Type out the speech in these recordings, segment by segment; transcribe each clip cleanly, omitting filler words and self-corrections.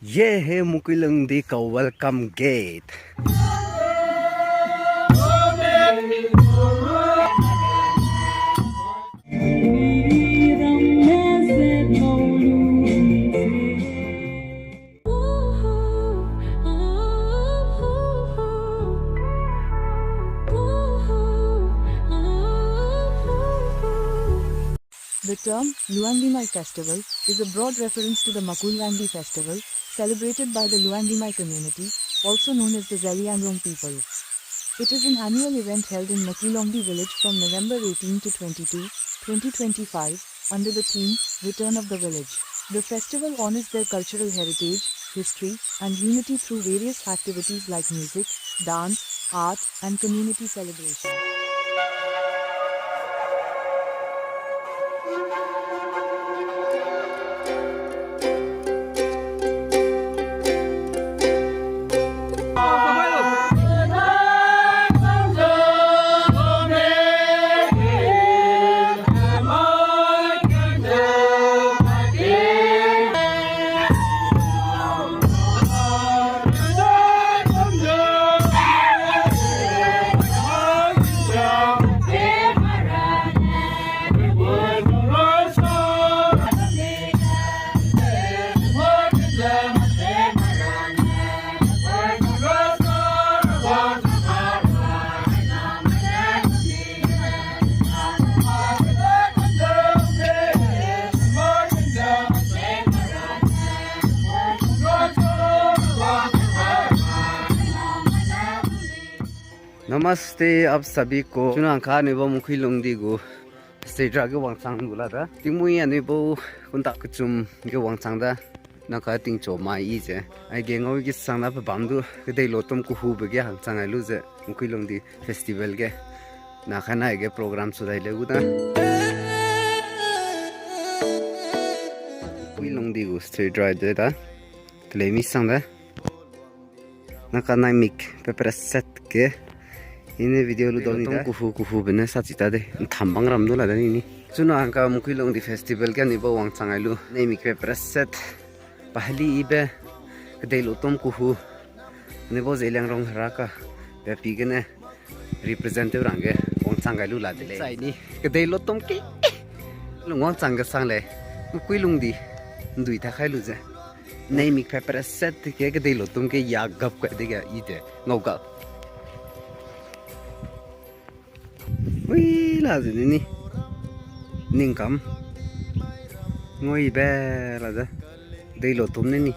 ये है Makuilungdi का welcome gate. The term Luangdimai Festival is a broad reference to the Makuilungdi festival, celebrated by the Luangdimai community, also known as the Zeliangrong people. It is an annual event held in Mekuiluangdi village from November 18 to 22, 2025, under the theme, Return of the Village. The festival honors their cultural heritage, history, and unity through various activities like music, dance, art, and community celebration. नमस्ते आप सभी को चुनाव खा निबो मुखिलुंगदी गु स्टेट्रा के वांगचांग बुला था तिमुई अनिबो कुंता कुचुम के वांगचांग दा नका तिंग चो माई जे आई गेंगो की संगना पे बामदु कदे लोतम को हु बगे हांगचांग आलु जे मुखिलुंगदी फेस्टिवल के नाखाना के प्रोग्राम सुदाई लेगु दा मुखिलुंगदी गु स्टेट्रा दे दा तलेमी संगदा नका नाइमिक पेपर सेट के ini video lu doni da kufu bene satita de thambang ram dola da ni chuno angka Makuilungdi festival ka ni bo wang changai lu nei mi ke preset pahli ibe kedai lotom kufu ne bo Zeliangrong hara ka be pigene representative range wang changai lu la de le sai ni kedai lotom ki lu wang changa sang le Makuilungdi ndui tha khai lu je nei mi ke preset ke kedai lotom ke ya gap ka de ga ide ngau ga Wih lah ini ningkam ngoi be lah dah dei lotum ni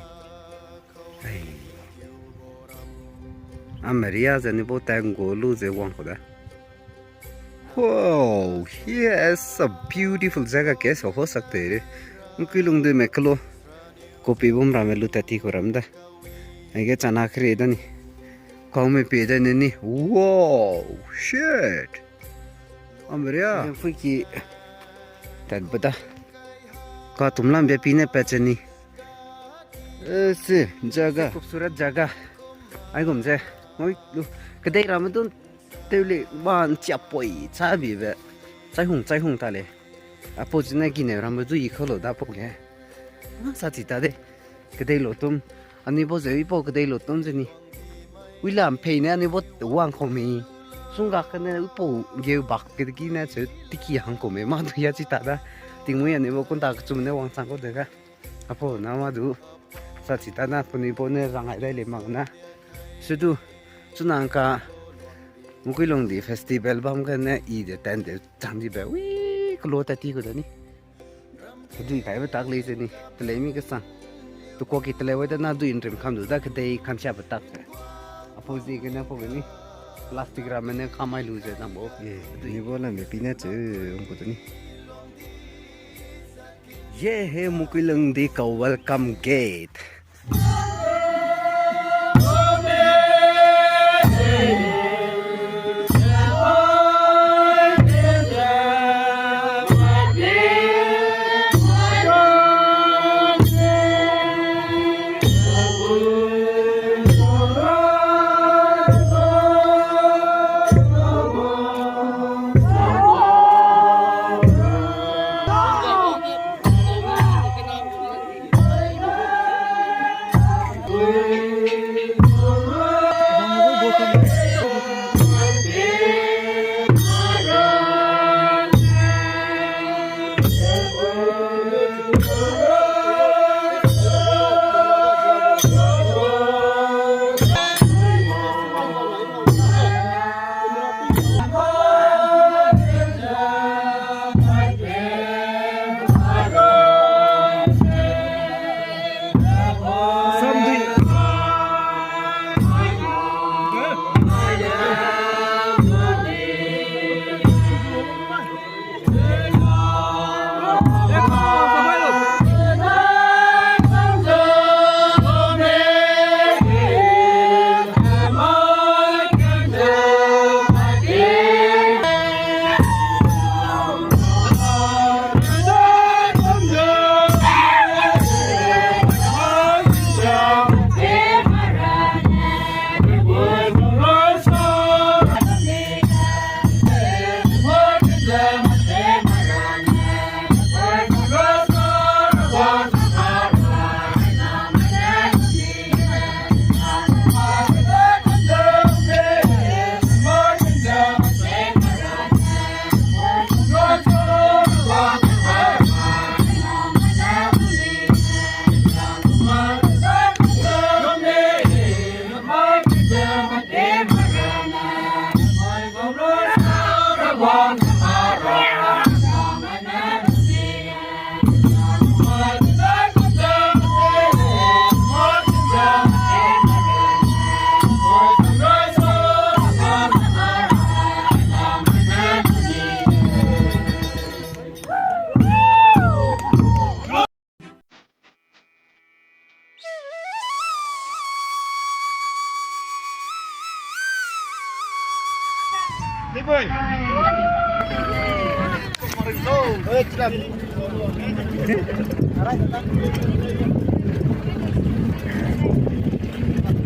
Ameria zani bo tango lu ze wang ko da wow here's a beautiful jaga कैसे हो सकते हैं Makuilungdi में कलो copy बम रामेलु तती को रमदा ऐके चनाखरी इधर नहीं काउ में पेदा नहीं wow shit Ameria fui ki tad bata ka tumlam be pine pechani ऐसे जगह खूबसूरत जगह आई घूमसे moi lu kedai ramadun teule ban chapoi chabi be chai hung ta le apo jina gine ramadu I kholo da poke sa ti ta de kedai lotum ani bo zei po kedai lotum jeni wilam peine ani bo wang khomi sunga kane upo ge bak ke ki na che tiki hang ko me ma du ya chi ta da tingwe ne bo kon ta chum ne wang sang ko de ga apo na ma du sa chi ta na puni bo ne rang ai dai le ma na su du chunang ka Makuilungdi festival bam ka ne I de tan de chang di ba wi klo ta ti ko da ni du kai ba tak le je ni tle mi ka sang tu ko ki tle wa da na du in rem kham du da ka dei kham cha ba tak apo ji ke na po ni plastic ramene kamai lu je tambo ni bola me pina che onko to ni ye hai Makuilungdi ka welcome gate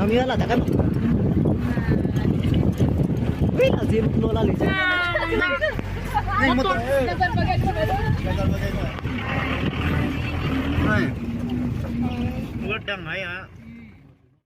Namanya lah takkan. Wih, azim nola lihat. Nih motor. Gagal bagaimana? Hai. Udah nggak ya?